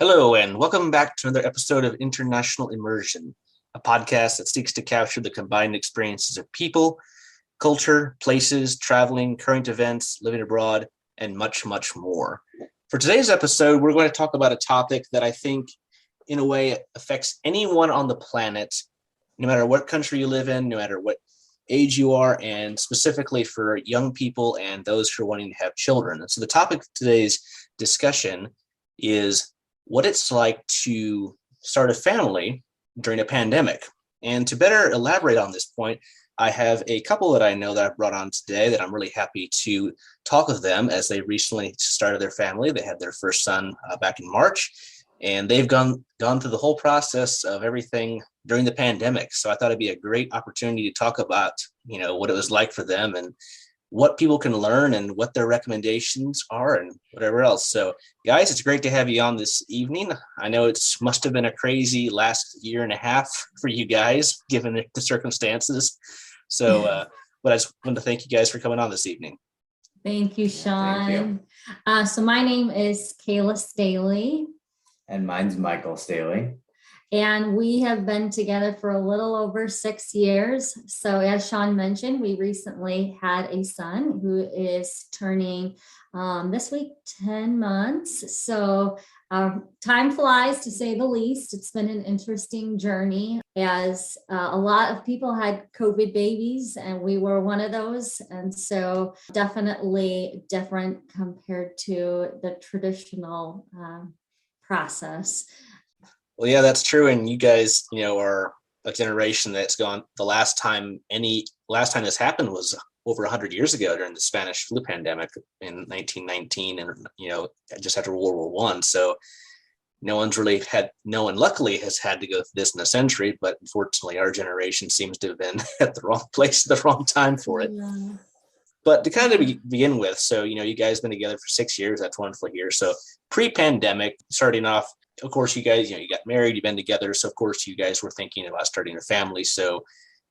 Hello, and welcome back to another episode of International Immersion, a podcast that seeks to capture the combined experiences of people, culture, places, traveling, current events, living abroad, and much, much more. For today's episode, we're going to talk about a topic that I think, in a way, affects anyone on the planet, no matter what country you live in, no matter what age you are, and specifically for young people and those who are wanting to have children. And so the topic of today's discussion is what it's like to start a family during a pandemic. And to better elaborate on this point, I have a couple that I know that I brought on today that I'm really happy to talk with them as they recently started their family. They had their first son back in March, and they've gone through the whole process of everything during the pandemic. So I thought it'd be a great opportunity to talk about, what it was like for them and what people can learn and what their recommendations are and whatever else. So guys, it's great to have you on this evening. I know it must have been a crazy last year and a half for you guys, given the circumstances. So, but I just wanted to thank you guys for coming on this evening. Thank you, Sean. Thank you. So my name is Kayla Staley. And mine's Michael Staley. And we have been together for a little over 6 years. So as Sean mentioned, we recently had a son who is turning this week 10 months. So time flies, to say the least. It's been an interesting journey, as a lot of people had COVID babies, and we were one of those. And so definitely different compared to the traditional process. Well, yeah, that's true. And you guys, are a generation that's gone. The last time this happened was over 100 years ago during the Spanish flu pandemic in 1919, and just after World War I. So no one luckily has had to go through this in a century, but unfortunately our generation seems to have been at the wrong place at the wrong time for it. Yeah. But to kind of begin with, so you guys have been together for 6 years. That's wonderful here. So pre-pandemic, starting off, of course, you guys, you got married, you've been together. So of course you guys were thinking about starting a family. So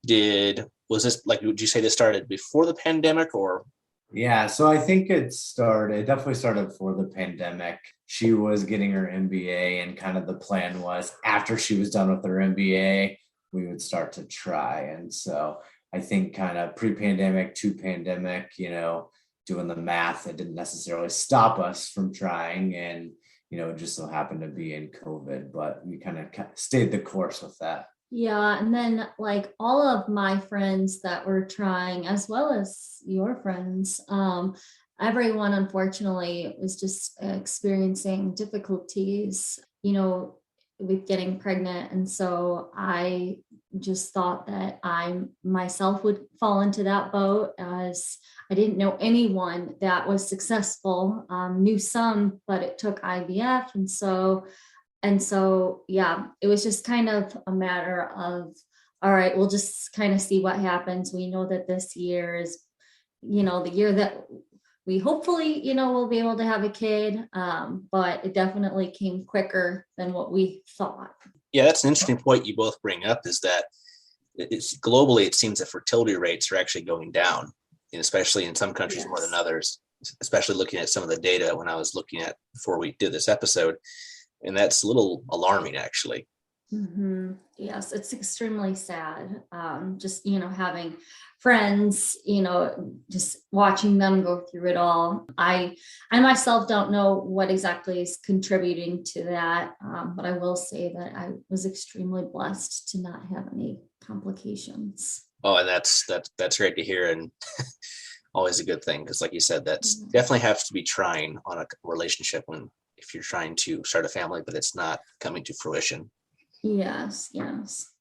would you say this started before the pandemic or? Yeah, so I think it definitely started before the pandemic. She was getting her MBA, and kind of the plan was after she was done with her MBA, we would start to try. And so I think kind of pre-pandemic to pandemic, doing the math, it didn't necessarily stop us from trying. And it just so happened to be in COVID, but we kind of stayed the course with that. Yeah. And then like all of my friends that were trying, as well as your friends, everyone unfortunately was just experiencing difficulties, with getting pregnant. And so I just thought that I myself would fall into that boat, as I didn't know anyone that was successful, knew some, but it took IVF. And so, yeah, it was just kind of a matter of, all right, we'll just kind of see what happens. We know that this year is, the year that we hopefully, we'll be able to have a kid, but it definitely came quicker than what we thought. Yeah, that's an interesting point you both bring up, is that globally, it seems that fertility rates are actually going down, and especially in some countries more than others, especially looking at some of the data when I was looking at before we did this episode. And that's a little alarming, actually. Mm-hmm. Yes, it's extremely sad. Just, having friends, just watching them go through it all. I myself don't know what exactly is contributing to that, but I will say that I was extremely blessed to not have any complications. Oh, and that's great to hear, and always a good thing, because like you said, that's definitely has to be trying on a relationship if you're trying to start a family, but it's not coming to fruition. Yes.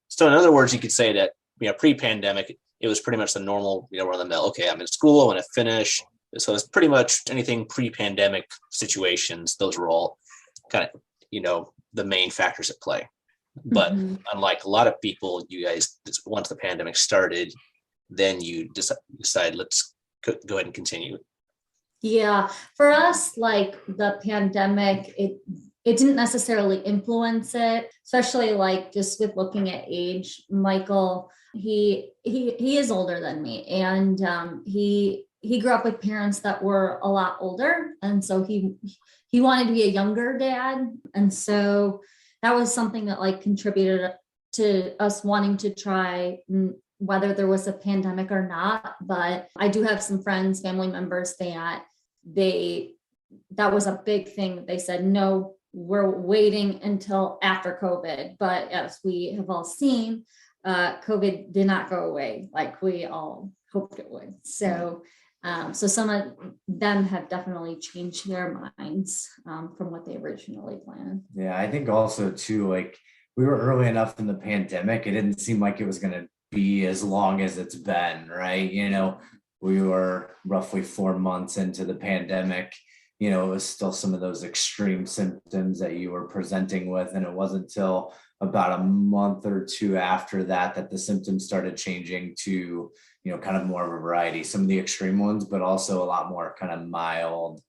So in other words, you could say that, pre-pandemic, it was pretty much the normal, run of the mill. Okay, I'm in school, I want to finish. So it's pretty much anything pre-pandemic situations. Those were all kind of, the main factors at play. But unlike a lot of people, you guys, once the pandemic started, then you decide, let's go ahead and continue. Yeah, for us, like the pandemic, it didn't necessarily influence it, especially like just with looking at age. Michael, he is older than me, and he grew up with parents that were a lot older, and so he he wanted to be a younger dad. And so that was something that like contributed to us wanting to try, whether there was a pandemic or not. But I do have some friends, family members that was a big thing. They said, no, we're waiting until after COVID. But as we have all seen, COVID did not go away like we all hoped it would. So some of them have definitely changed their minds from what they originally planned. Yeah, I think also too, like we were early enough in the pandemic, it didn't seem like it was going to be as long as it's been, right? We were roughly 4 months into the pandemic. It was still some of those extreme symptoms that you were presenting with. And it wasn't until about a month or two after that the symptoms started changing to, kind of more of a variety, some of the extreme ones, but also a lot more kind of mild,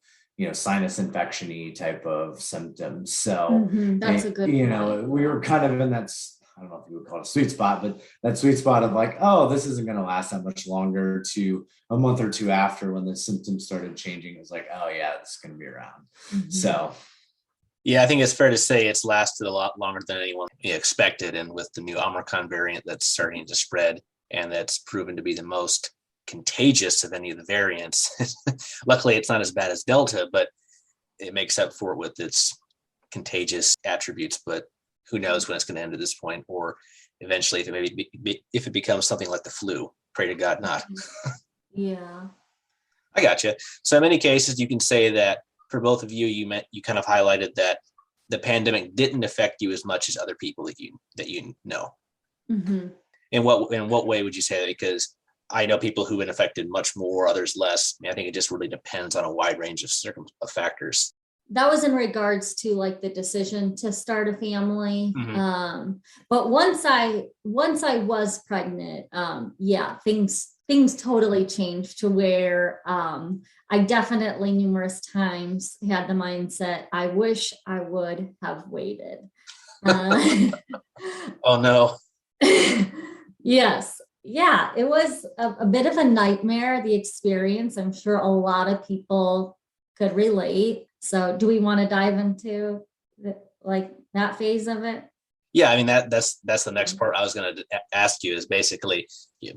sinus infection-y type of symptoms. So that's a good point. We were kind of in that, I don't know if you would call it a sweet spot, but that sweet spot of like, oh, this isn't going to last that much longer, to a month or two after when the symptoms started changing. It was like, oh yeah, it's going to be around. So yeah, I think it's fair to say it's lasted a lot longer than anyone expected. And with the new Omicron variant that's starting to spread, and that's proven to be the most contagious of any of the variants. Luckily, it's not as bad as Delta, but it makes up for it with its contagious attributes. But who knows when it's going to end at this point, or eventually if it becomes something like the flu. Pray to God not. Yeah. I gotcha. So in many cases, you can say that for both of you, you kind of highlighted that the pandemic didn't affect you as much as other people that you know. Mm-hmm. In what way would you say that? Because I know people who've been affected much more, others less. I think it just really depends on a wide range of factors. That was in regards to like the decision to start a family. Mm-hmm. But once I was pregnant, things totally changed to where I definitely numerous times had the mindset, I wish I would have waited. Oh no. Yes. Yeah, it was a bit of a nightmare, the experience. I'm sure a lot of people could relate. So do we want to dive into that phase of it? Yeah, I mean that's the next part I was going to ask you, is basically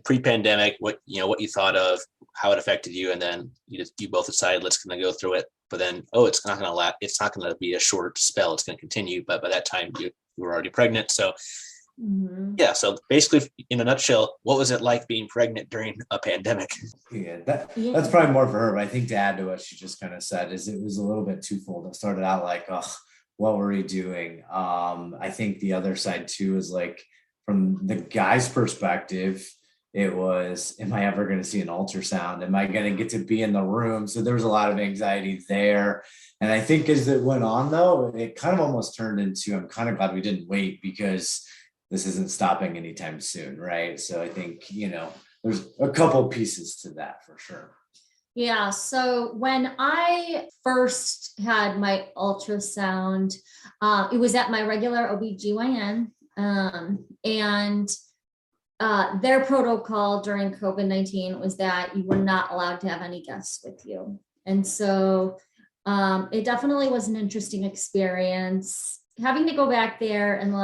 pre-pandemic, what you thought of, how it affected you, and then you both decided let's going to go through it. But then it's not going to be a short spell. It's going to continue. But by that time you were already pregnant. So yeah. So basically, in a nutshell, what was it like being pregnant during a pandemic? Yeah, that's probably more for her. But I think to add to what she just kind of said is it was a little bit twofold. It started out like, oh, what were we doing? I think the other side too is like, from the guy's perspective, it was, am I ever going to see an ultrasound? Am I going to get to be in the room? So there was a lot of anxiety there. And I think as it went on, though, it kind of almost turned into, I'm kind of glad we didn't wait, because this isn't stopping anytime soon, right? So I think, there's a couple pieces to that for sure. Yeah. So when I first had my ultrasound, it was at my regular OBGYN, and their protocol during COVID-19 was that you were not allowed to have any guests with you. And so it definitely was an interesting experience, having to go back there and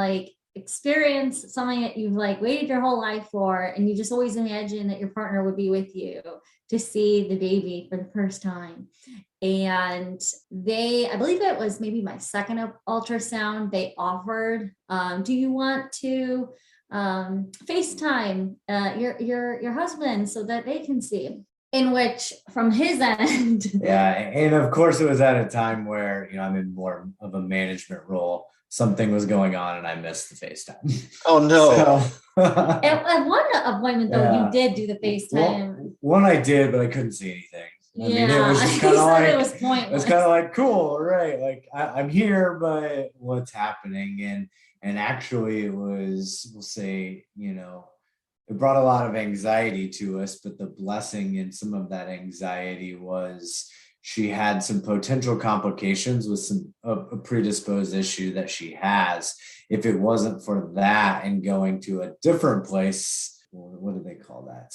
experience something that you've waited your whole life for, and you just always imagine that your partner would be with you to see the baby for the first time. And I believe it was maybe my second ultrasound, they offered, do you want to FaceTime your husband so that they can see? In which, from his end, yeah, and of course it was at a time where I'm in more of a management role. Something was going on and I missed the FaceTime. Oh no. So, at one appointment though, you did do the FaceTime. One I did, but I couldn't see anything. I mean, it was just kind of it was pointless. It was kind of like, cool, right? Like I'm here, but what's happening? And actually it was, we'll say, it brought a lot of anxiety to us, but the blessing in some of that anxiety was she had some potential complications with a predisposed issue that she has. If it wasn't for that and going to a different place, what do they call that?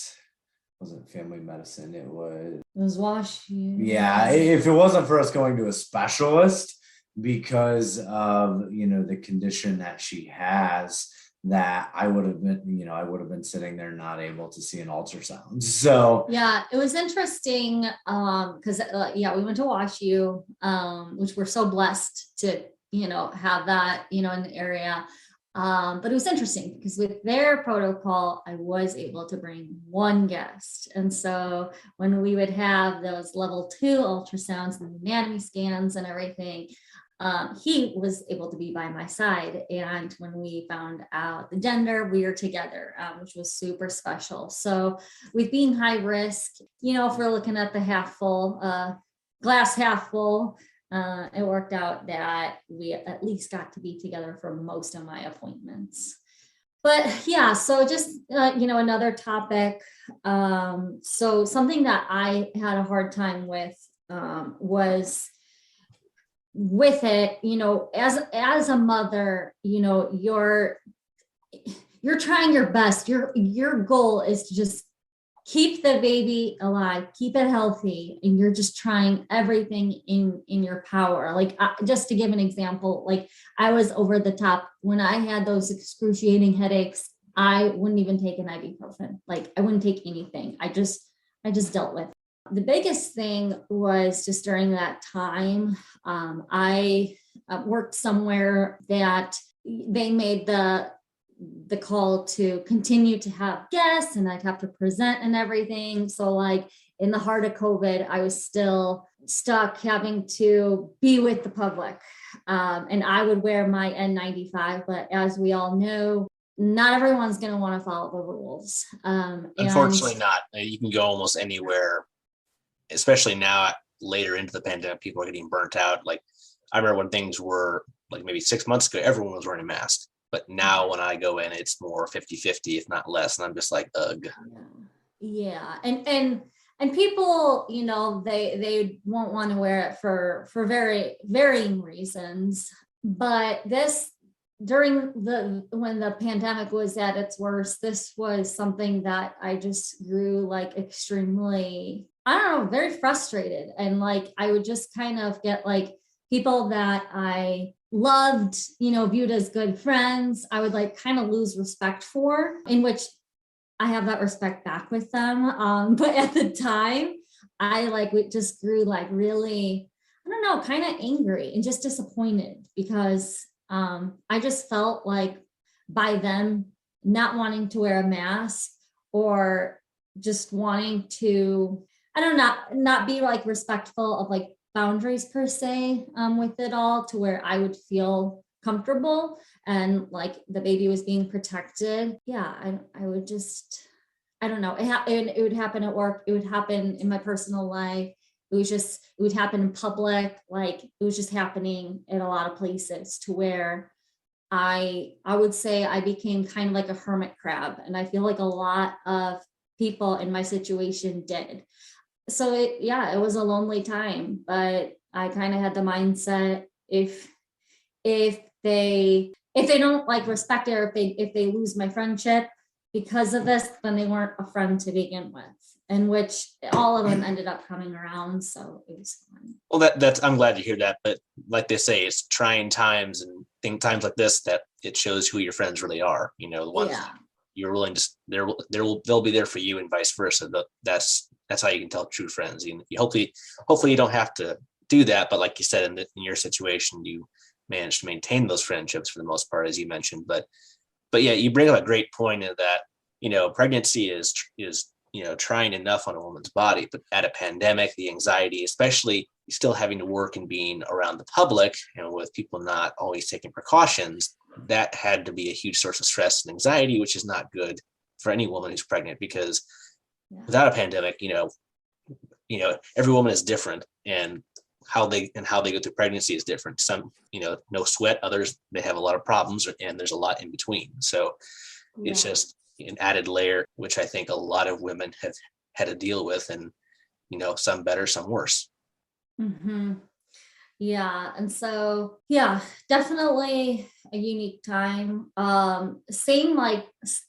wasn't family medicine. It was Washington. if it wasn't for us going to a specialist because of, the condition that she has, that I would have been sitting there not able to see an ultrasound. So yeah, it was interesting because we went to WashU, which we're so blessed to have that in the area. But it was interesting because with their protocol, I was able to bring one guest. And so when we would have those level 2 ultrasounds and anatomy scans and everything, he was able to be by my side. And when we found out the gender, we were together, which was super special. So with being high risk, if we're looking at the half full, glass half full, it worked out that we at least got to be together for most of my appointments. But yeah, so just, another topic. So something that I had a hard time with was with it, as a mother, you're trying your best. Your goal is to just keep the baby alive, keep it healthy, and you're just trying everything in your power. Like, just to give an example, like I was over the top when I had those excruciating headaches. I wouldn't even take an ibuprofen. Like, I wouldn't take anything. I just dealt with it. The biggest thing was just during that time, I worked somewhere that they made the call to continue to have guests, and I'd have to present and everything. So like in the heart of COVID, I was still stuck having to be with the public. And I would wear my N95, but as we all know, not everyone's going to want to follow the rules. Unfortunately not. You can go almost anywhere, especially now later into the pandemic, people are getting burnt out. Like, I remember when things were like maybe 6 months ago, everyone was wearing a mask. But now when I go in, it's more 50-50, if not less. And I'm just like, ugh. Yeah. And people, they won't want to wear it for very varying reasons. But during when the pandemic was at its worst, this was something that I just grew like extremely, I don't know, very frustrated. And like, I would just kind of get like people that I loved, viewed as good friends, I would like kind of lose respect for, in which I have that respect back with them. But at the time, we just grew like really, I don't know, kind of angry and just disappointed because I just felt like by them not wanting to wear a mask or just wanting to, I don't know, not be like respectful of like boundaries per se with it all, to where I would feel comfortable and like the baby was being protected. Yeah, I would just, I don't know. It would happen at work. It would happen in my personal life. It would happen in public. Like, it was just happening in a lot of places to where I would say I became kind of like a hermit crab. And I feel like a lot of people in my situation did. So it was a lonely time, but I kind of had the mindset, if they don't like respect it, or if they lose my friendship because of this, then they weren't a friend to begin with, and which all of them ended up coming around. So it was fun. Well, that's I'm glad to hear that. But like they say, it's trying times and times like this that it shows who your friends really are. The ones you're willing to, they'll be there for you, and vice versa. That's how you can tell true friends. You hopefully you don't have to do that, but like you said, in your situation, you managed to maintain those friendships for the most part, as you mentioned. But yeah, you bring up a great point in that pregnancy is trying enough on a woman's body, but at a pandemic, the anxiety, especially still having to work and being around the public, with people not always taking precautions, that had to be a huge source of stress and anxiety, which is not good for any woman who's pregnant, because without a pandemic, every woman is different, and how they go through pregnancy is different. Some, no sweat, others, they have a lot of problems, and there's a lot in between. So it's just an added layer, which I think a lot of women have had to deal with, and, some better, some worse. Mm-hmm. Yeah. And so, definitely a unique time. Same, like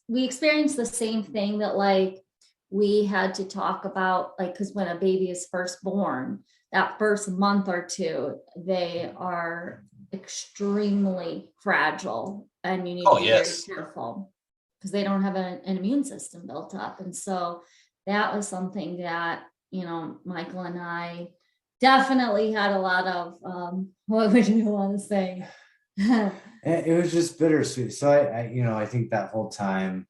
we experienced the same thing that like we had to talk about, like, because when a baby is first born, that first month or two, they are extremely fragile, and you need to be very careful because they don't have an immune system built up. And so that was something that, Michael and I definitely had a lot of, what would you want to say? It was just bittersweet. So I think that whole time,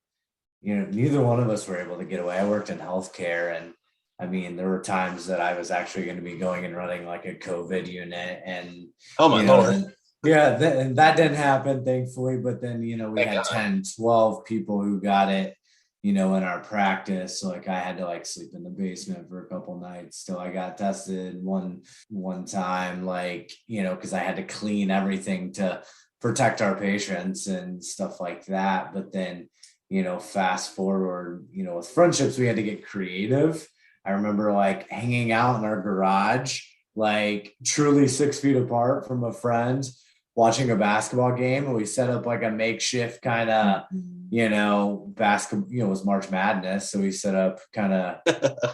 neither one of us were able to get away. I worked in healthcare, and I mean, there were times that I was actually going to be going and running like a COVID unit, and oh my Lord. And that didn't happen, thankfully. But then, we had 10, 12 people who got it, in our practice. So like I had to like sleep in the basement for a couple nights till I got tested one time, like, because I had to clean everything to protect our patients and stuff like that. But then, fast forward, with friendships, we had to get creative. I remember like hanging out in our garage, like truly 6 feet apart from a friend, watching a basketball game, and we set up like a makeshift kind of, basketball, it was March Madness. So we set up kind of,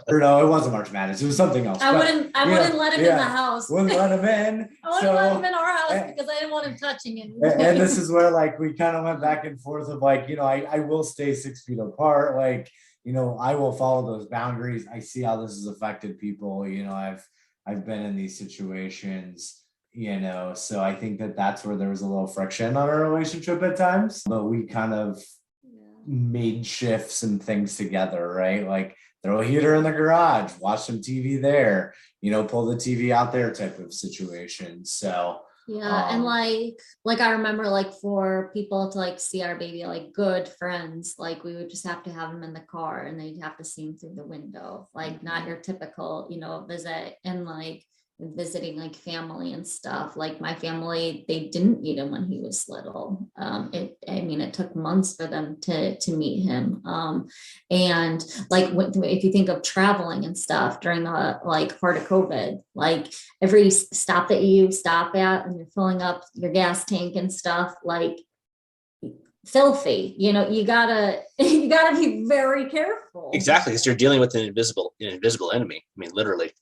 or no, it wasn't March Madness. It was something else. I wouldn't let him in the house. Wouldn't let him in. I wouldn't let him in our house because I didn't want him touching it. And this is where like, we kind of went back and forth of like, I will stay 6 feet apart. Like, I will follow those boundaries. I see how this has affected people. I've been in these situations, so I think that's where there was a little friction on our relationship at times, but we kind of made shifts and things together, right? Like throw a heater in the garage, watch some TV there, pull the TV out there type of situation. So and like I remember, like for people to like see our baby, like good friends, like we would just have to have them in the car and they'd have to see him through the window, like not your typical, visit. And like visiting like family and stuff, like my family, they didn't meet him when he was little. It took months for them to meet him. And like if you think of traveling and stuff during the like part of COVID, like every stop that you stop at and you're filling up your gas tank and stuff, like filthy, you gotta be very careful. Exactly, because you're dealing with an invisible enemy. I mean, literally.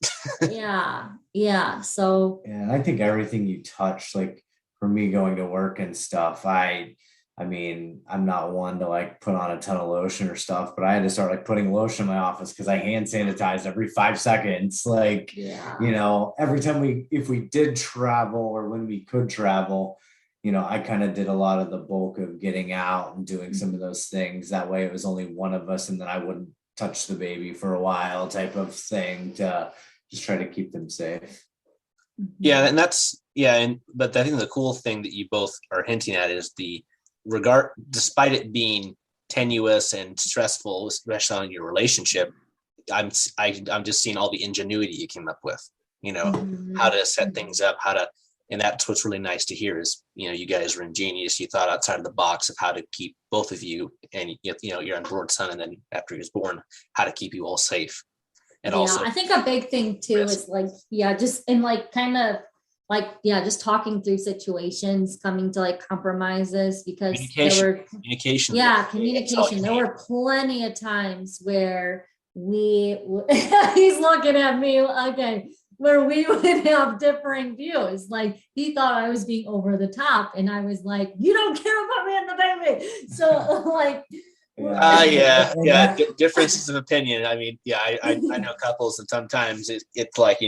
yeah So and I think everything you touch, like for me going to work and stuff, I mean, I'm not one to like put on a ton of lotion or stuff, but I had to start like putting lotion in my office because I hand sanitized every 5 seconds. Like, every time if we did travel or when we could travel, I kind of did a lot of the bulk of getting out and doing some of those things. That way it was only one of us, and then I wouldn't touch the baby for a while type of thing to just try to keep them safe. Yeah. And but I think the cool thing that you both are hinting at is despite it being tenuous and stressful, especially on your relationship, I'm just seeing all the ingenuity you came up with, how to set things up, and that's what's really nice to hear is, you guys are ingenious. You thought outside of the box of how to keep both of you and, your unborn son, and then after he was born, how to keep you all safe. And also, I think a big thing too is like, just in like kind of like, just talking through situations, coming to like compromises, because communication. Communication. There were plenty of times where he's looking at me, okay, where we would have differing views. Like he thought I was being over the top, and I was like, you don't care about me and the baby. So like, differences of opinion. I mean, I know couples, and sometimes it's like,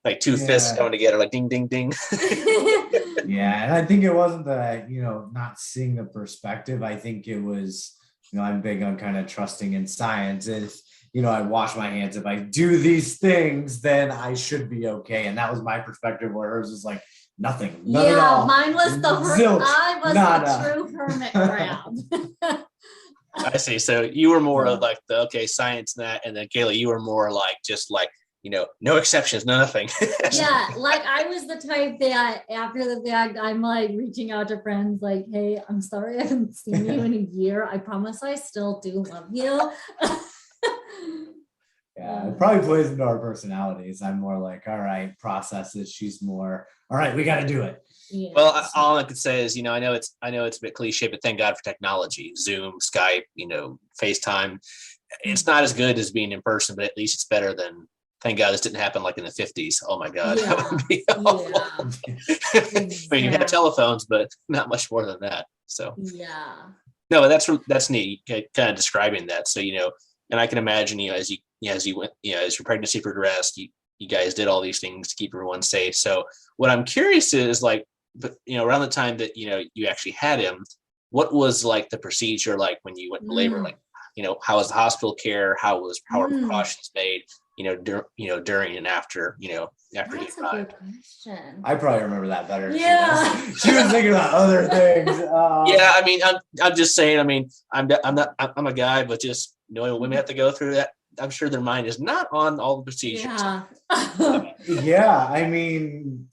like two fists coming together, like ding, ding, ding. And I think it wasn't that, not seeing the perspective. I think it was, I'm big on kind of trusting in science. I wash my hands. If I do these things, then I should be okay. And that was my perspective, where hers was like nothing. None at all. Mine was the true hermit crab. I see. So you were more of like science and that, and then Kayla, you were more like just like, no exceptions, nothing. Like I was the type that after the fact, I'm like reaching out to friends like, hey, I'm sorry I haven't seen you in a year. I promise I still do love you. It probably plays into our personalities. I'm more like, all right, process it. She's more, all right, we got to do it. Yes. Well, all I could say is, I know it's a bit cliche, but thank God for technology, Zoom, Skype, FaceTime. it's not as good as being in person, but at least it's better than. Thank God this didn't happen like in the 50s. Oh my God, that would be awful. I mean, you have telephones, but not much more than that. So no, but that's neat. Kind of describing that. So and I can imagine as you went, as your pregnancy progressed, you guys did all these things to keep everyone safe. So what I'm curious is like, around the time that you actually had him, what was like the procedure like when you went to labor? Like, how was the hospital care? How are precautions made? During and after, after he That's a arrived. good question. I probably remember that better. than Yeah. She was thinking about other things. Yeah, I mean, I'm just saying. I mean, I'm a guy, but just knowing what women have to go through, that I'm sure their mind is not on all the procedures. Yeah. Yeah, I mean,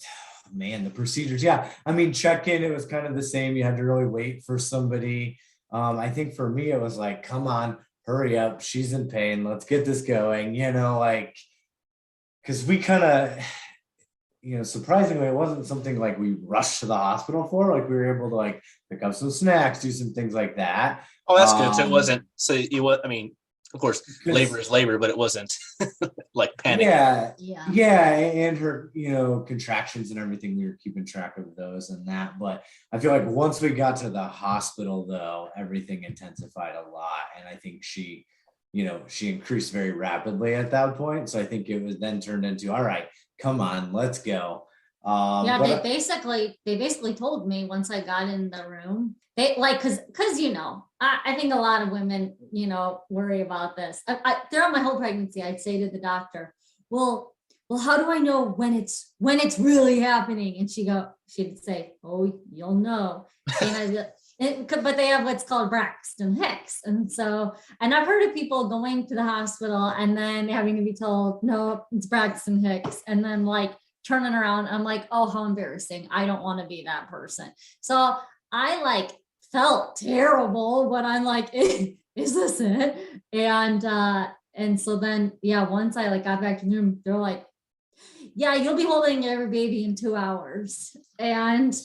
man, the procedures. Yeah, I mean, check-in, it was kind of the same. You had to really wait for somebody. I think for me, it was like, come on, hurry up. She's in pain. Let's get this going. Like, because we kind of, surprisingly, it wasn't something like we rushed to the hospital for. Like, we were able to like pick up some snacks, do some things like that. Oh, that's good. So it wasn't. So it was. I mean, of course, labor is labor, but it wasn't like panic. Yeah, and her, contractions and everything. We were keeping track of those and that. But I feel like once we got to the hospital, though, everything intensified a lot, and I think she increased very rapidly at that point. So I think it was then turned into, all right, come on, let's go. They basically told me once I got in the room, they like, cause I think a lot of women, worry about this. Throughout my whole pregnancy, I'd say to the doctor, well, how do I know when it's really happening? And she'd say, oh, you'll know. But they have what's called Braxton Hicks. And I've heard of people going to the hospital and then having to be told, no, it's Braxton Hicks. And then like turning around, I'm like, oh, how embarrassing. I don't want to be that person. So I like felt terrible when I'm like, is this it? And so then, once I like got back to the room, they're like, yeah, you'll be holding every baby in 2 hours. And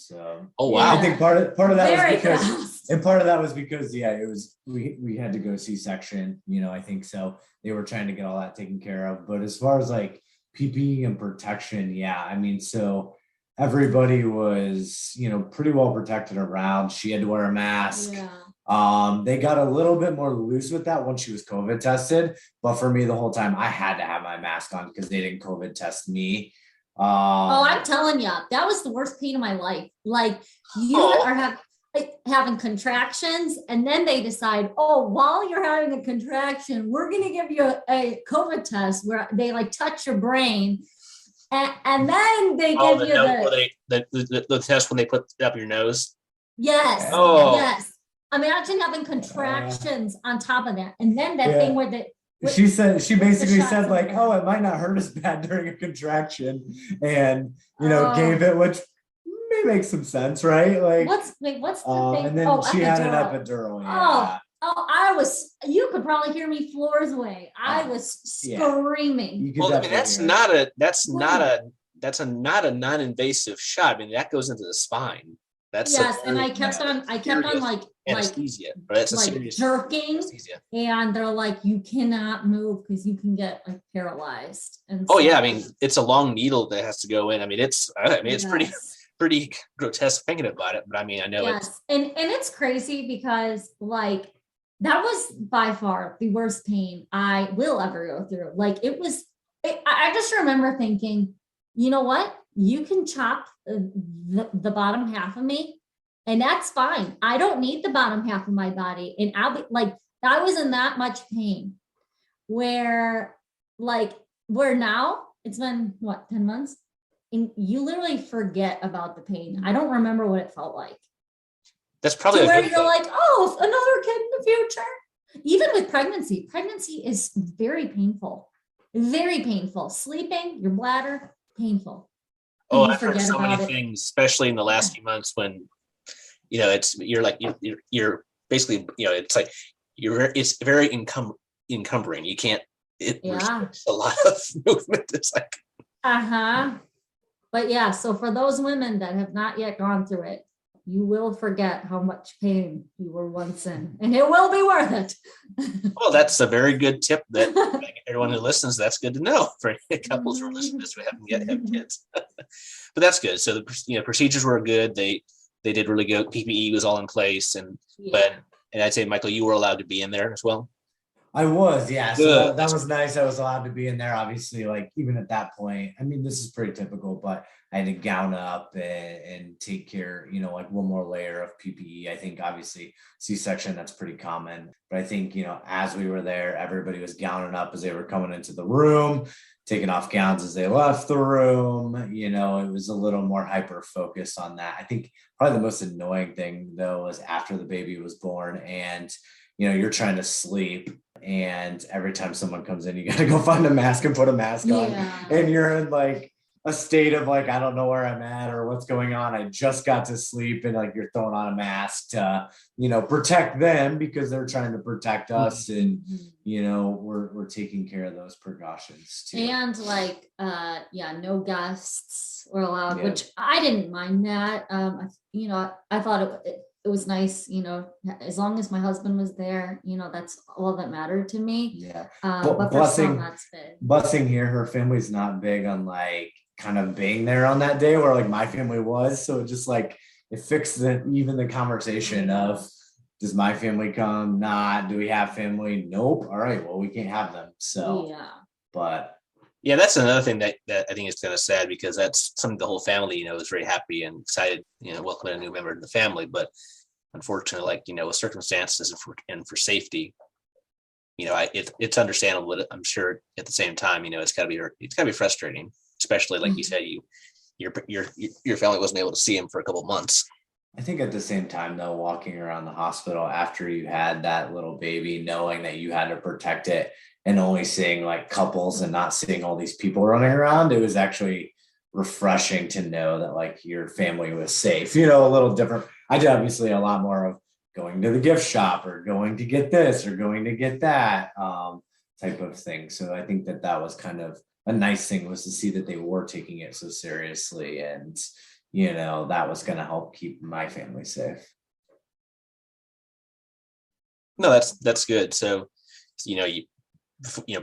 oh wow, I think part of that Very was because fast. and part of that was because it was we had to go C-section, I think so. They were trying to get all that taken care of. But as far as like PPE and protection, I mean, so everybody was, pretty well protected around. She had to wear a mask. They got a little bit more loose with that once she was COVID tested. But for me, the whole time I had to have my mask on because they didn't COVID test me. I'm telling you, that was the worst pain of my life. Like you are having contractions, and then they decide, oh, while you're having a contraction, we're going to give you a COVID test where they like touch your brain. And then they give you the test when they put it up your nose. Yes. Oh. Yes. Imagine having contractions on top of that. And then that thing where she basically said like, oh, it might not hurt as bad during a contraction, and gave it, which may make some sense, right? Like what's the thing? And then she had an epidural. You could probably hear me floors away. I was screaming. Well, I mean, that's not a non-invasive shot. I mean, that goes into the spine. And I kept on like anesthesia, right? That's like a serious jerking, anesthesia. And they're like, you cannot move because you can get like paralyzed. And I mean, it's a long needle that has to go in. I mean, it's pretty grotesque thinking about it, but I mean, I know it's and it's crazy because like that was by far the worst pain I will ever go through. Like I just remember thinking, you know what? You can chop the bottom half of me and that's fine. I don't need the bottom half of my body. And I'll be like, I was in that much pain where now it's been 10 months? And you literally forget about the pain. I don't remember what it felt like. That's probably where you're like, oh, another kid in the future. Even with pregnancy is very painful. Very painful. Sleeping, your bladder, painful. Oh, I've heard so many things, especially in the last few months when, you're basically, it's like it's very encumbering. You can't, it restricts a lot of movement. It's like, But so for those women that have not yet gone through it, you will forget how much pain you were once in, and it will be worth it. Well, that's a very good tip that everyone who listens, that's good to know for couples who are listening to this who haven't yet have kids. But that's good. So the procedures were good. They did really good. PPE was all in place, and I'd say, Michael, you were allowed to be in there as well. I was, yeah. So that was nice. I was allowed to be in there. Obviously, like even at that point, I mean, this is pretty typical, but I had to gown up and take care, like one more layer of PPE. I think obviously C-section, that's pretty common. But I think, as we were there, everybody was gowning up as they were coming into the room, taking off gowns as they left the room. It was a little more hyper focused on that. I think probably the most annoying thing though was after the baby was born and you're trying to sleep, and every time someone comes in, you got to go find a mask and put a mask on, and you're in like a state of like, I don't know where I'm at or what's going on. I just got to sleep, and like you're throwing on a mask to, protect them because they're trying to protect us, and we're taking care of those precautions too. And like, no guests were allowed, which I didn't mind that. I thought it was nice, as long as my husband was there, that's all that mattered to me. Yeah. But for some, that's big. Blessing here, her family's not big on like kind of being there on that day where like my family was. So it just like, it fixed even the conversation of, does my family come? Not. Do we have family? Nope. All right. Well, we can't have them. So, but yeah, that's another thing that I think is kind of sad, because that's something the whole family, is very happy and excited, welcoming a new member to the family. But unfortunately, like, with circumstances and for safety, it's understandable, but I'm sure at the same time, it's gotta be frustrating, especially like you said, your family wasn't able to see him for a couple of months. I think at the same time though, walking around the hospital after you had that little baby, knowing that you had to protect it and only seeing like couples and not seeing all these people running around, it was actually refreshing to know that like your family was safe, a little different. I did obviously a lot more of going to the gift shop or going to get this or going to get that type of thing. So I think that was kind of a nice thing, was to see that they were taking it so seriously, and that was going to help keep my family safe. No, that's good. So,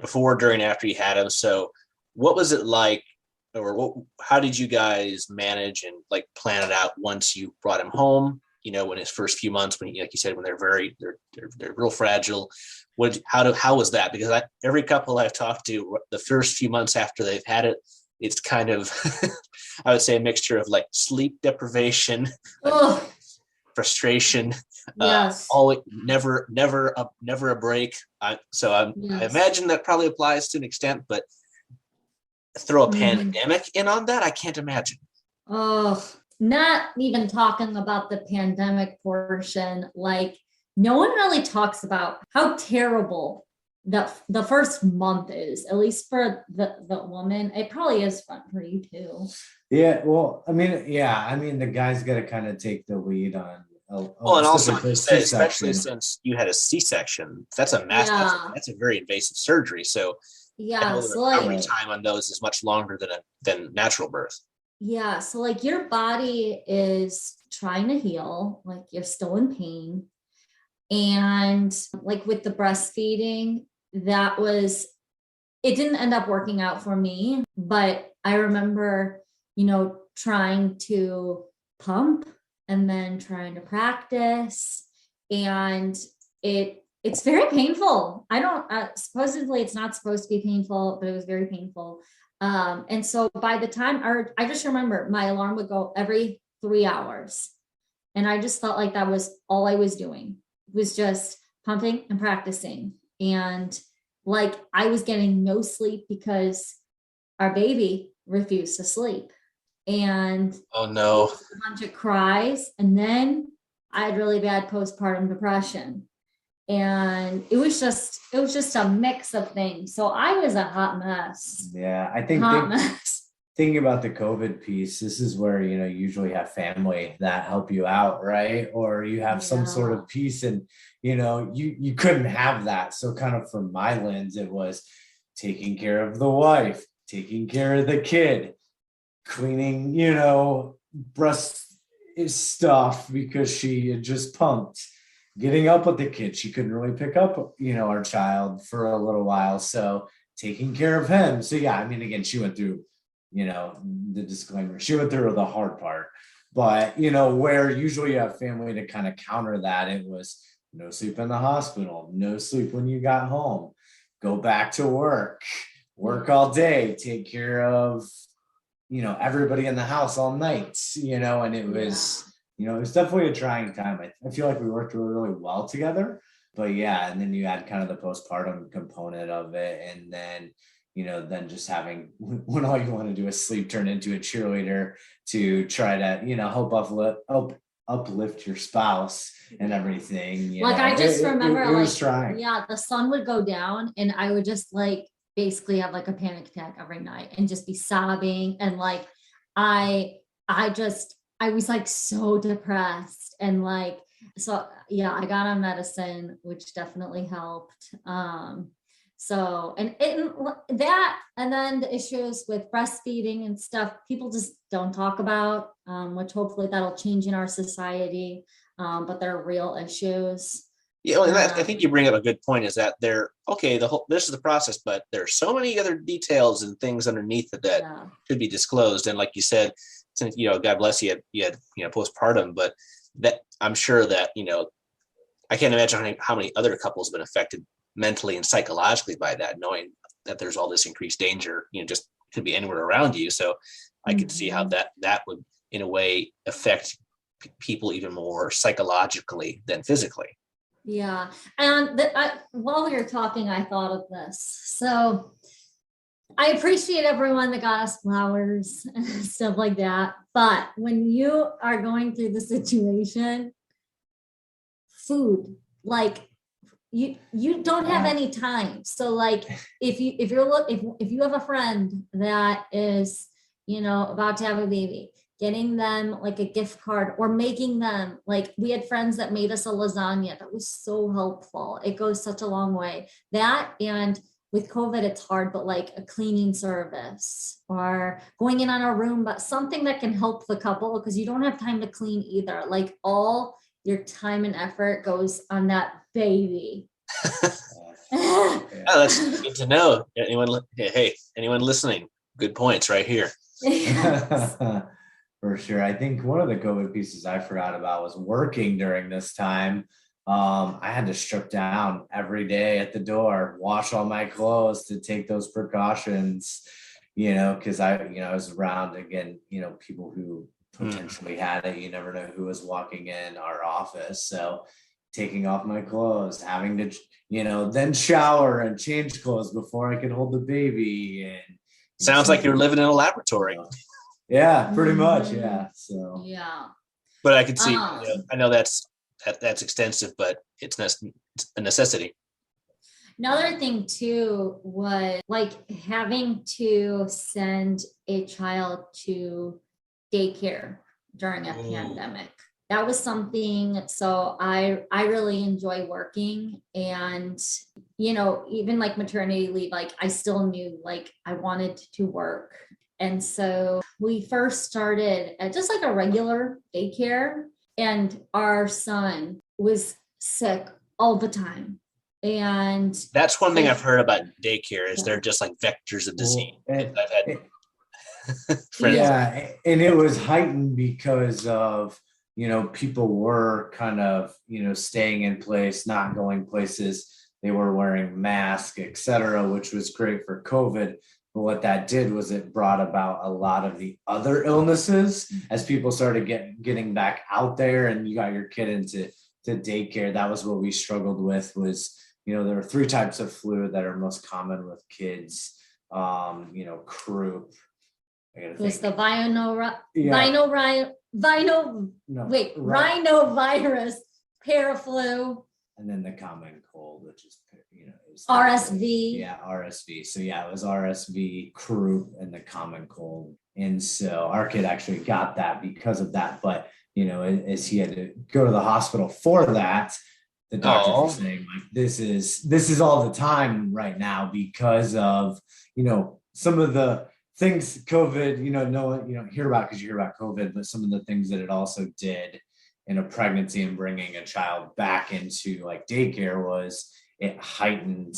before, during, after you had him. So what was it like, or how did you guys manage and like plan it out once you brought him home, when his first few months, when, like you said, when they're real fragile, how was that? Because every couple I've talked to, the first few months after they've had it, it's kind of, I would say, a mixture of like sleep deprivation, frustration, never a break. I imagine that probably applies to an extent, but throw a pandemic in on that, I can't imagine. Not even talking about the pandemic portion, like no one really talks about how terrible the first month is, at least for the woman. It probably is fun for you too. Yeah, well, I mean, the guy's got to kind of take the lead on. And also, like you said, especially since you had a C-section, that's a massive, that's a very invasive surgery. So the recovery time on those is much longer than natural birth. Yeah, so like your body is trying to heal, like you're still in pain, and like with the breastfeeding, it didn't end up working out for me, but I remember, trying to pump and then trying to practice, and it's very painful. Supposedly it's not supposed to be painful, but it was very painful. And so by the time I just remember my alarm would go every 3 hours, and I just felt like that was all I was doing, was just pumping and practicing. And like I was getting no sleep because our baby refused to sleep. And oh no, a bunch of cries. And then I had really bad postpartum depression. And it was just a mix of things. So I was a hot mess. Yeah, I think thinking about the COVID piece, this is where, you usually have family that help you out, right? Or you have some sort of piece, and, you couldn't have that. So kind of from my lens, it was taking care of the wife, taking care of the kid, cleaning, breast is stuff because she had just pumped getting up with the kid. She couldn't really pick up, our child for a little while. So taking care of him. So yeah, I mean, again, she went through, the disclaimer, she went through the hard part, but where usually you have family to kind of counter that, it was no sleep in the hospital, no sleep when you got home, go back to work all day, take care of, everybody in the house all night, and it was, it was definitely a trying time. I feel like we worked really, really well together, but yeah. And then you add kind of the postpartum component of it. And then, then just having, when all you want to do is sleep, turn into a cheerleader to try to, help uplift your spouse and everything. I just remember it was trying. Yeah, the sun would go down and I would just basically have a panic attack every night and just be sobbing. And I was so depressed and so yeah, I got on medicine, which definitely helped. So, and then the issues with breastfeeding and stuff, people just don't talk about, which hopefully that'll change in our society. But they're real issues. Yeah, well, and I think you bring up a good point, is that this is the process, but there's so many other details and things underneath that could be disclosed. And like you said, since, God bless you, you had postpartum, but that I'm sure that, I can't imagine how many other couples have been affected mentally and psychologically by that, knowing that there's all this increased danger, just could be anywhere around you. So I could see how that would, in a way, affect people even more psychologically than physically. Yeah. And while we were talking, I thought of this. So I appreciate everyone that got us flowers and stuff like that. But when you are going through the situation, food, you don't have any time. So if you have a friend that is, about to have a baby, getting them a gift card or making them, we had friends that made us a lasagna. That was so helpful. It goes such a long way. That, and with COVID, it's hard, but a cleaning service or going in on a room, but something that can help the couple, because you don't have time to clean either. All your time and effort goes on that baby. Oh, that's good to know. Anyone listening, good points right here. For sure. I think one of the COVID pieces I forgot about was working during this time. I had to strip down every day at the door, wash all my clothes to take those precautions, because I was around, again, people who potentially had it. You never know who was walking in our office. So taking off my clothes, having to, then shower and change clothes before I could hold the baby. And sounds like you're living in a laboratory. Yeah, pretty much. Yeah. So yeah. But I could see, I know that's extensive, but it's a necessity. Another thing too was having to send a child to daycare during a pandemic. That was something. So I really enjoy working, and even maternity leave, I still knew I wanted to work. And so we first started at just a regular daycare, and our son was sick all the time. And that's one thing I've heard about daycare, is they're just vectors of disease. I've had friends. Yeah, and it was heightened because of, people were kind of, staying in place, not going places. They were wearing masks, etc., which was great for COVID. But what that did was it brought about a lot of the other illnesses as people started getting back out there, and you got your kid into daycare. That was what we struggled with, was, there are 3 types of flu that are most common with kids. Croup. There's the rhinovirus, paraflu, and then the common cold, which is RSV. Yeah, RSV. So yeah, it was RSV, croup, and the common cold. And so our kid actually got that because of that. But as he had to go to the hospital for that, the doctors were saying this is all the time right now because of some of the things COVID, no one, hear about because you hear about COVID, but some of the things that it also did in a pregnancy and bringing a child back into like daycare was it heightened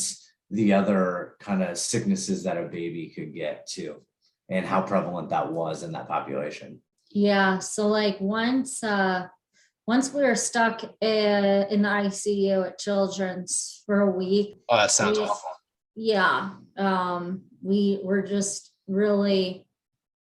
the other kind of sicknesses that a baby could get too, and how prevalent that was in that population. Yeah. So like once we were stuck in the ICU at Children's for a week. Oh, that sounds awful. Yeah. We were just really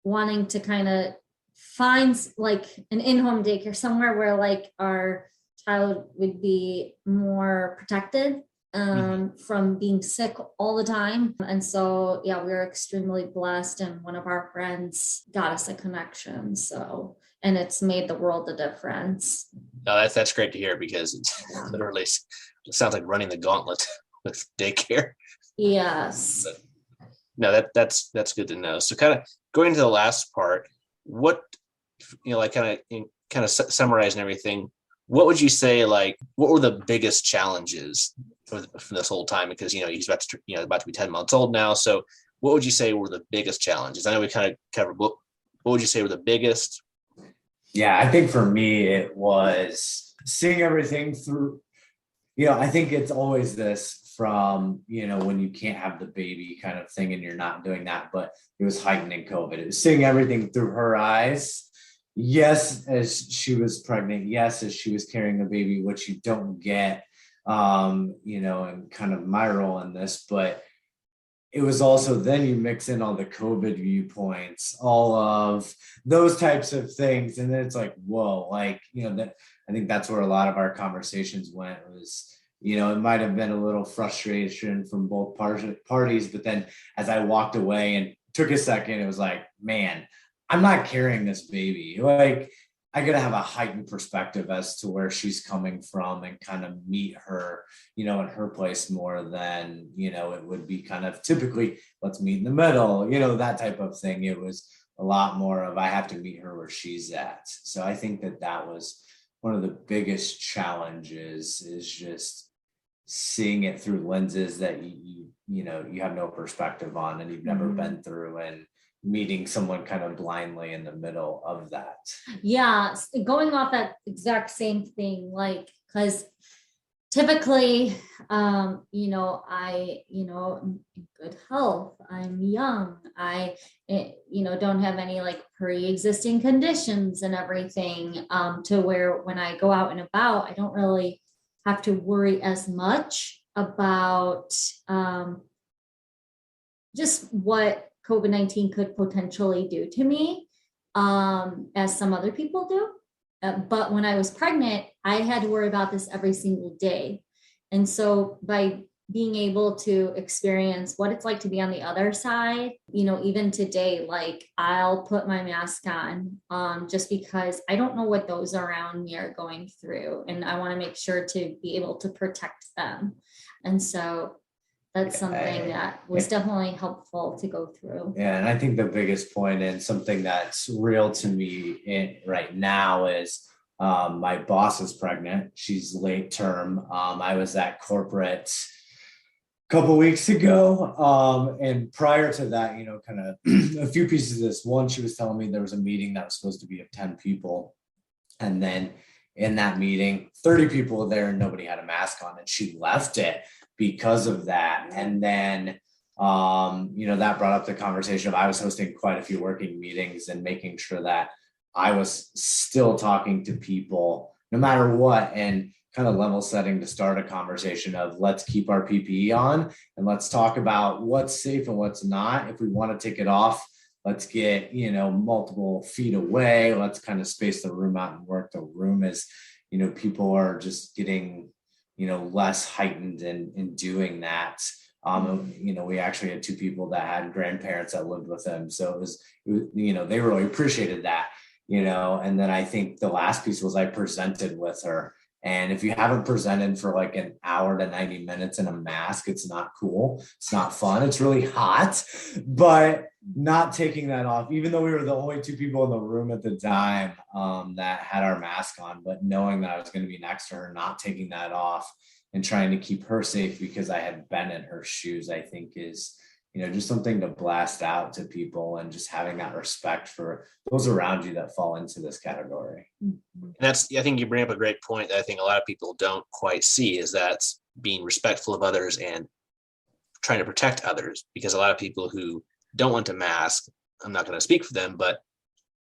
wanting to kind of find like an in-home daycare somewhere where like our child would be more protected from being sick all the time. And so, yeah, we were extremely blessed, and one of our friends got us a connection. So, and it's made the world a difference. No, that's great to hear, because it's literally, it sounds like running the gauntlet with daycare. Yes. But no, that's good to know. So kind of going to the last part, what, like kind of summarizing everything, what would you say, like, what were the biggest challenges for this whole time? Because, he's about to be 10 months old now. So what would you say were the biggest challenges? I know we kind of covered, what would you say were the biggest? Yeah, I think for me, it was seeing everything through, I think it's always this from, when you can't have the baby kind of thing and you're not doing that, but it was heightening COVID. It was seeing everything through her eyes. Yes, as she was pregnant. Yes, as she was carrying the baby, which you don't get, and kind of my role in this, but it was also then you mix in all the COVID viewpoints, all of those types of things. And then it's like, whoa, like, that I think that's where a lot of our conversations went was, it might have been a little frustration from both parties. But then as I walked away and took a second, it was like, man, I'm not carrying this baby. Like, I got to have a heightened perspective as to where she's coming from and kind of meet her, in her place more than, it would be kind of typically, let's meet in the middle, that type of thing. It was a lot more of, I have to meet her where she's at. So I think that was one of the biggest challenges, is just seeing it through lenses that you have no perspective on and you've never been through, and meeting someone kind of blindly in the middle of that. Yeah, going off that exact same thing, like, because typically, I, I'm in good health, I'm young, I, don't have any like pre-existing conditions and everything, to where when I go out and about, I don't really have to worry as much about just what COVID-19 could potentially do to me, as some other people do. But when I was pregnant, I had to worry about this every single day. And so by being able to experience what it's like to be on the other side, even today, like, I'll put my mask on, just because I don't know what those around me are going through. And I want to make sure to be able to protect them. And so that's something that was definitely helpful to go through. Yeah, and I think the biggest point, and something that's real to me right now, is my boss is pregnant. She's late term. I was at corporate a couple weeks ago, and prior to that, kind of a few pieces of this. One, she was telling me there was a meeting that was supposed to be of 10 people, and then in that meeting, 30 people were there and nobody had a mask on, and she left it because of that. And then, that brought up the conversation of, I was hosting quite a few working meetings and making sure that I was still talking to people no matter what, and kind of level setting to start a conversation of, let's keep our PPE on and let's talk about what's safe and what's not. If we want to take it off, let's get, multiple feet away. Let's kind of space the room out and work the room as, people are just getting, less heightened in doing that. We actually had 2 people that had grandparents that lived with them. So it was, they really appreciated that, and then I think the last piece was I presented with her. And if you haven't presented for like an hour to 90 minutes in a mask, it's not cool. It's not fun. It's really hot, but not taking that off, even though we were the only 2 people in the room at the time that had our mask on, but knowing that I was going to be next to her, not taking that off and trying to keep her safe because I had been in her shoes, I think is just something to blast out to people, and just having that respect for those around you that fall into this category. And I think you bring up a great point that I think a lot of people don't quite see, is that being respectful of others and trying to protect others, because a lot of people who don't want to mask, I'm not going to speak for them, but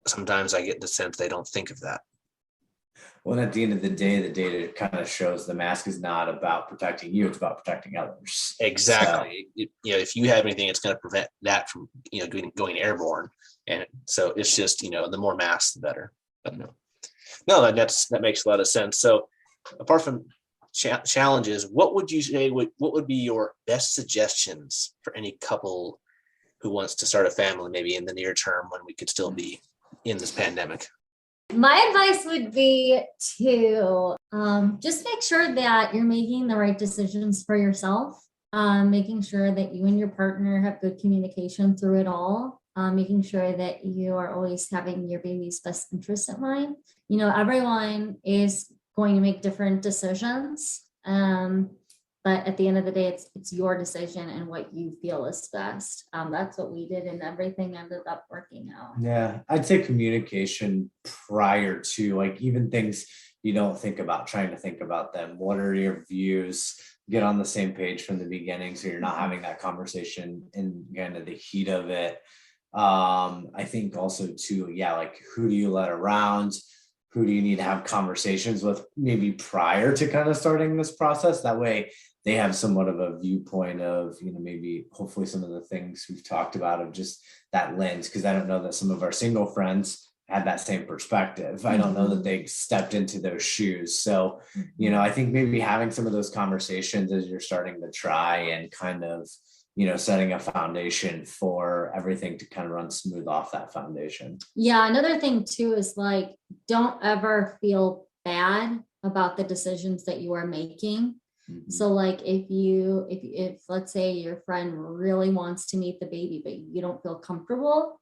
sometimes I get the sense they don't think of that. Well, at the end of the day, the data kind of shows the mask is not about protecting you, it's about protecting others. Exactly. So, if you have anything, it's going to prevent that from, going airborne. And so it's just, the more masks, the better. But no, that makes a lot of sense. So apart from challenges, what would you say, what would be your best suggestions for any couple who wants to start a family, maybe in the near term when we could still be in this pandemic? My advice would be to just make sure that you're making the right decisions for yourself, making sure that you and your partner have good communication through it all, making sure that you are always having your baby's best interest in mind. Everyone is going to make different decisions, but at the end of the day, it's your decision and what you feel is best. That's what we did, and everything ended up working out. Yeah, I'd say communication prior to, like, even things you don't think about, trying to think about them. What are your views? Get on the same page from the beginning, so you're not having that conversation in kind of the heat of it. I think also too, like, who do you let around? Who do you need to have conversations with maybe prior to kind of starting this process? That way they have somewhat of a viewpoint of, maybe hopefully some of the things we've talked about, of just that lens. Because I don't know that some of our single friends had that same perspective. I don't know that they stepped into those shoes. So, I think maybe having some of those conversations as you're starting to try, and kind of, setting a foundation for everything to kind of run smooth off that foundation. Yeah. Another thing too is, like, don't ever feel bad about the decisions that you are making. Mm-hmm. So, like, if let's say your friend really wants to meet the baby, but you don't feel comfortable,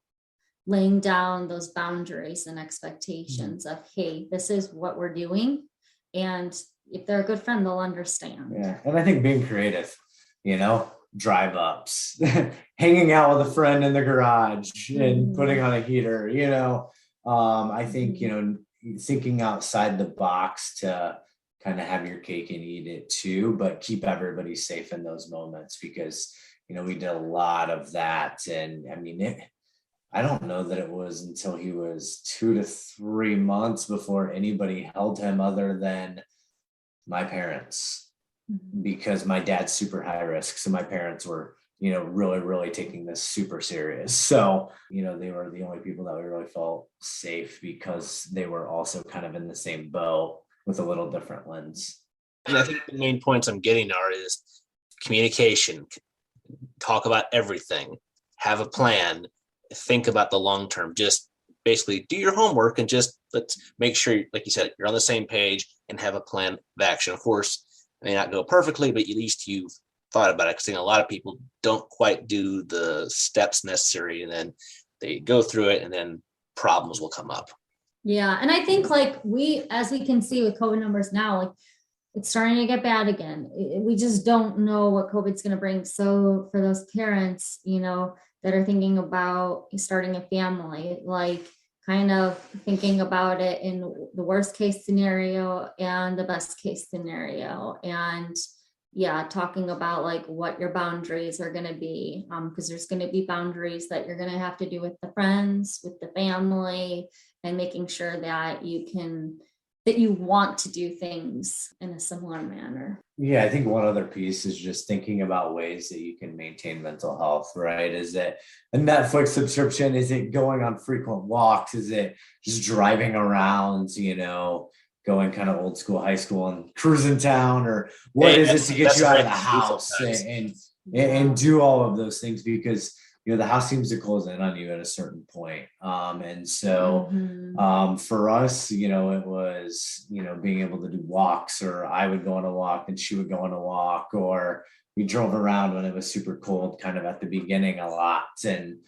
laying down those boundaries and expectations of, hey, this is what we're doing. And if they're a good friend, they'll understand. Yeah. And I think being creative, drive ups, hanging out with a friend in the garage and putting on a heater, I think, thinking outside the box to kind of have your cake and eat it too, but keep everybody safe in those moments, because, we did a lot of that. And I mean, I don't know that it was until he was 2 to 3 months before anybody held him other than my parents, because my dad's super high risk. So my parents were, really, really taking this super serious. So, they were the only people that we really felt safe, because they were also kind of in the same boat with a little different lens. And I think the main points I'm getting is communication, talk about everything, have a plan, think about the long term, just basically do your homework, and just let's make sure, like you said, you're on the same page and have a plan of action. Of course, it may not go perfectly, but at least you've thought about it, because I think a lot of people don't quite do the steps necessary, and then they go through it and then problems will come up. Yeah. And I think, like, as we can see with COVID numbers now, like, it's starting to get bad again. We just don't know what COVID's going to bring. So for those parents, that are thinking about starting a family, like, kind of thinking about it in the worst case scenario and the best case scenario. And talking about, like, what your boundaries are going to be, because there's going to be boundaries that you're going to have to do with the friends, with the family, and making sure that you want to do things in a similar manner. Yeah, I think one other piece is just thinking about ways that you can maintain mental health, right? Is it a Netflix subscription? Is it going on frequent walks? Is it just driving around, going kind of old school, high school, and cruising town? Or what is it to get you out of the house and do all of those things? Because the house seems to close in on you at a certain point. And so for us, it was, being able to do walks, or I would go on a walk and she would go on a walk, or we drove around when it was super cold, kind of at the beginning a lot. And,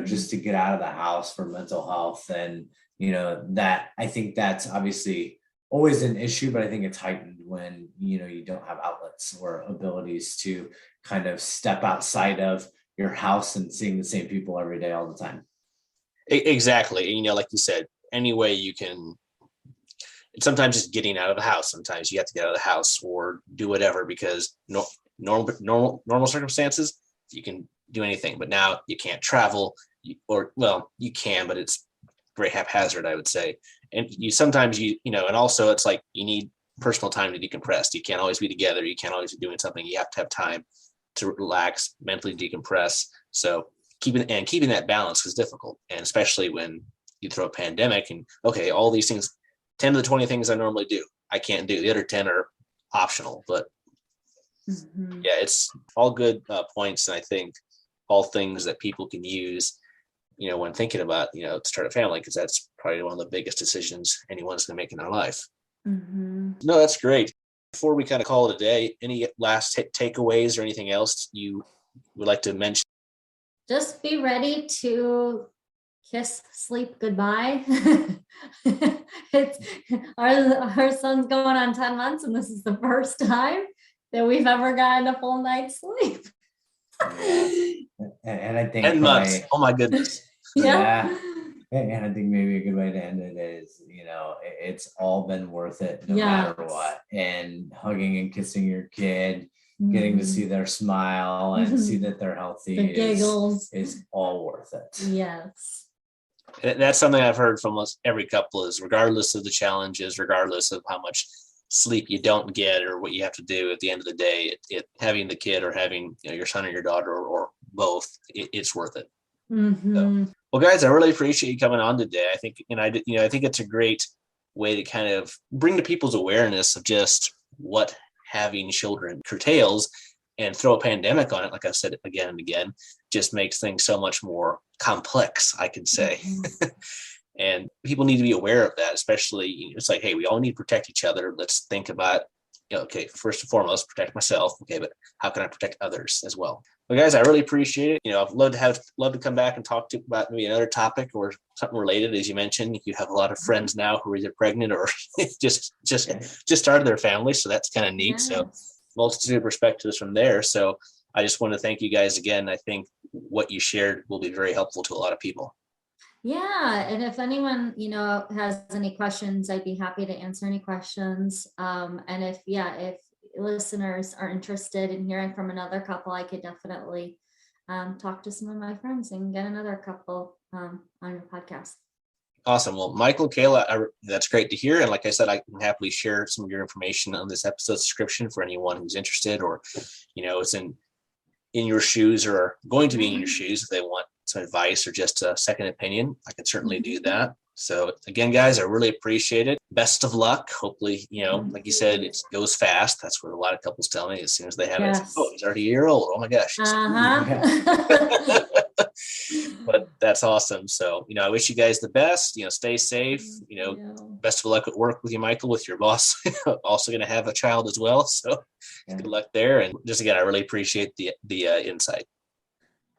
just to get out of the house for mental health. And, that, I think that's obviously always an issue, but I think it's heightened when, you don't have outlets or abilities to kind of step outside of your house and seeing the same people every day all the time. Exactly. You know, like you said, any way you can. It's sometimes just getting out of the house. Sometimes you have to get out of the house or do whatever because normal circumstances you can do anything. But now you can't travel, you can, but it's very haphazard, I would say. And sometimes and also it's like you need personal time to decompress. You can't always be together. You can't always be doing something. You have to have time to relax, mentally decompress. So keeping that balance is difficult, and especially when you throw a pandemic and okay, all these things, 10 of the 20 things I normally do, I can't do. The other 10 are optional, but yeah, it's all good points, and I think all things that people can use, when thinking about, to start a family, because that's probably one of the biggest decisions anyone's going to make in their life. No, that's great. Before we kind of call it a day, any last takeaways or anything else you would like to mention? Just be ready to kiss sleep goodbye. It's our son's going on 10 months, and this is the first time that we've ever gotten a full night's sleep. And I think 10 months. Oh my goodness. Yeah. And I think maybe a good way to end it is, it's all been worth it no matter what. And hugging and kissing your kid, getting to see their smile and see that they're healthy the giggles is all worth it. Yes. That's something I've heard from every couple is regardless of the challenges, regardless of how much sleep you don't get or what you have to do at the end of the day, having the kid or having your son or your daughter or both, it's worth it. So, well, guys, I really appreciate you coming on today. I think, I think it's a great way to kind of bring to people's awareness of just what having children curtails, and throw a pandemic on it. Like I've said again and again, just makes things so much more complex, I can say. And people need to be aware of that, especially it's like, hey, we all need to protect each other. Let's think about, okay, first and foremost, protect myself. Okay, but how can I protect others as well? Well, guys, I really appreciate it. I'd love to come back and talk to you about maybe another topic or something related. As you mentioned, you have a lot of friends now who are either pregnant or just started their family, so that's kind of neat. Yes. So multitude of perspectives from there. So I just want to thank you guys again. I think what you shared will be very helpful to a lot of people. Yeah, and if anyone has any questions, I'd be happy to answer any questions. And if listeners are interested in hearing from another couple, I could definitely talk to some of my friends and get another couple on your podcast. Awesome. Well, Michael, Kayla, that's great to hear. And like I said, I can happily share some of your information on this episode's description for anyone who's interested or, it's in your shoes or going to be in your shoes if they want some advice or just a second opinion. I can certainly do that. So again, guys, I really appreciate it. Best of luck. Hopefully, like you said, it goes fast. That's what a lot of couples tell me as soon as they have it. Oh, he's already a year old. Oh my gosh. But that's awesome. So, I wish you guys the best, stay safe, best of luck at work with you, Michael, with your boss, also going to have a child as well. So good luck there. And just again, I really appreciate the insight.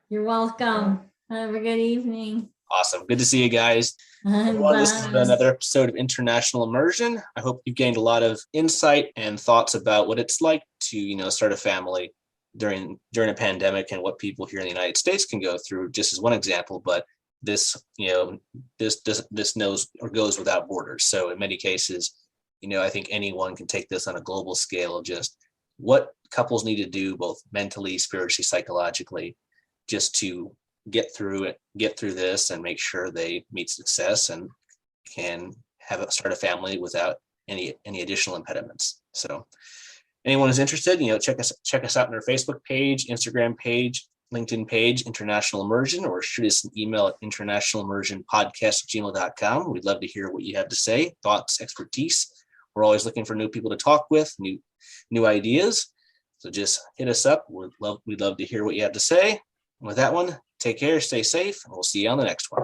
You're welcome. Have a good evening. Awesome. Good to see you guys. This is another episode of International Immersion. I hope you gained a lot of insight and thoughts about what it's like to, start a family during a pandemic and what people here in the United States can go through, just as one example. But this knows or goes without borders. So in many cases, I think anyone can take this on a global scale of just what couples need to do, both mentally, spiritually, psychologically, just to get through this and make sure they meet success and can start a family without any additional impediments. So anyone who's interested, check us out on our Facebook page, Instagram page, LinkedIn page, International Immersion, or shoot us an email at internationalimmersionpodcast@gmail.com. We'd love to hear what you have to say, thoughts, expertise. We're always looking for new people to talk with, new ideas. So just hit us up. We'd love to hear what you have to say. And with that one, take care, stay safe, and we'll see you on the next one.